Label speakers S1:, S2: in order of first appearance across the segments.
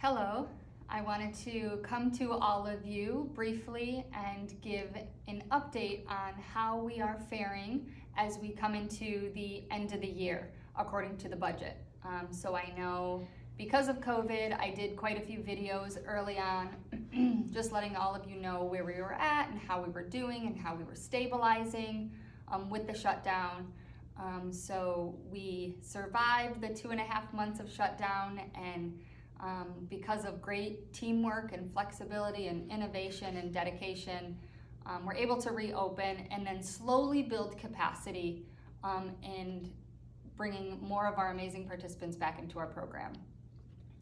S1: Hello, I wanted to come to all of you briefly and give an update on how we are faring as we come into the end of the year according to the budget. So I know because of COVID, I did quite a few videos early on just letting all of you know where we were at and how we were doing and how we were stabilizing with the shutdown. So we survived the 2.5 months of shutdown, and because of great teamwork and flexibility and innovation and dedication, we're able to reopen and then slowly build capacity and bringing more of our amazing participants back into our program.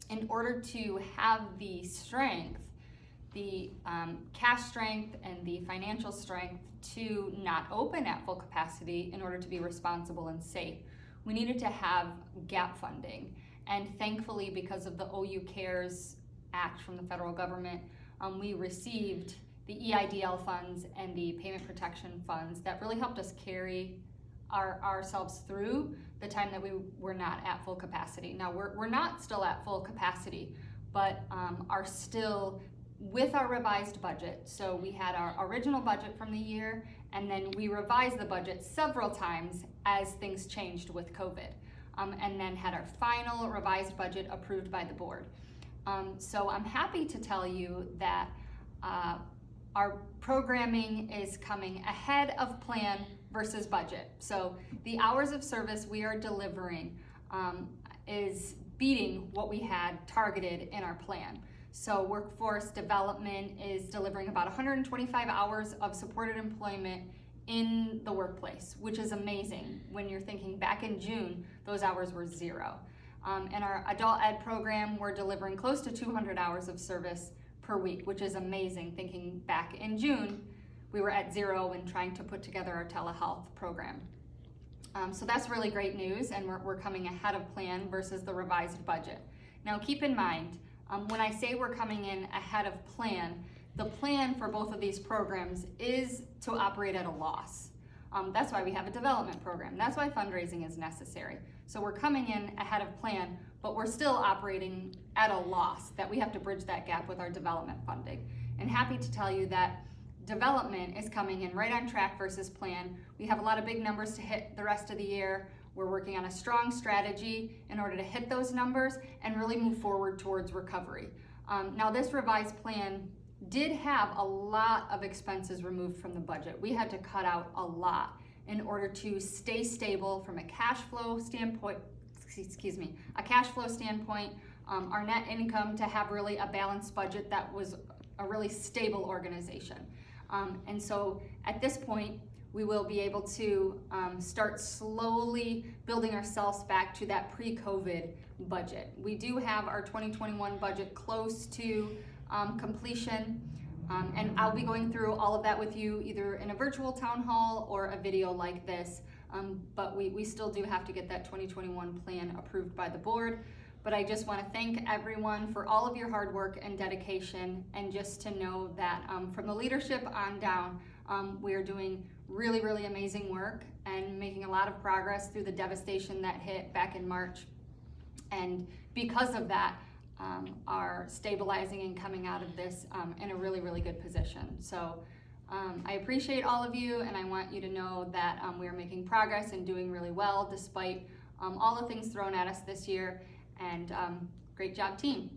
S1: In order to have the strength, the cash strength and the financial strength to not open at full capacity in order to be responsible and safe, we needed to have gap funding. And thankfully, because of the OU CARES Act from the federal government, we received the EIDL funds and the payment protection funds that really helped us carry ourselves through the time that we were not at full capacity. Now, we're not still at full capacity, but are still with our revised budget. So we had our original budget from the year, and then we revised the budget several times as things changed with COVID. And then had our final revised budget approved by the board. So I'm happy to tell you that our programming is coming ahead of plan versus budget. So the hours of service we are delivering is beating what we had targeted in our plan. So workforce development is delivering about 125 hours of supported employment in the workplace, which is amazing when you're thinking back in June, those hours were 0. In our adult ed program, we're delivering close to 200 hours of service per week, which is amazing. Thinking back in June, we were at 0 and trying to put together our telehealth program. So that's really great news, and we're coming ahead of plan versus the revised budget. Now keep in mind, when I say we're coming in ahead of plan, the plan for both of these programs is to operate at a loss. That's why we have a development program. That's why fundraising is necessary. So we're coming in ahead of plan, but we're still operating at a loss, that we have to bridge that gap with our development funding. And happy to tell you that development is coming in right on track versus plan. We have a lot of big numbers to hit the rest of the year. We're working on a strong strategy in order to hit those numbers and really move forward towards recovery. Now this revised plan did have a lot of expenses removed from the budget. We had to cut out a lot in order to stay stable from a cash flow standpoint, our net income to have really a balanced budget that was a really stable organization. And so at this point, we will be able to start slowly building ourselves back to that pre-COVID budget. We do have our 2021 budget close to completion, and I'll be going through all of that with you either in a virtual town hall or a video like this, but we still do have to get that 2021 plan approved by the board. But I just want to thank everyone for all of your hard work and dedication, and just to know that from the leadership on down, we are doing really, really amazing work and making a lot of progress through the devastation that hit back in March. And because of that, are stabilizing and coming out of this in a really, really good position. So I appreciate all of you, and I want you to know that we are making progress and doing really well despite all the things thrown at us this year. And great job, team.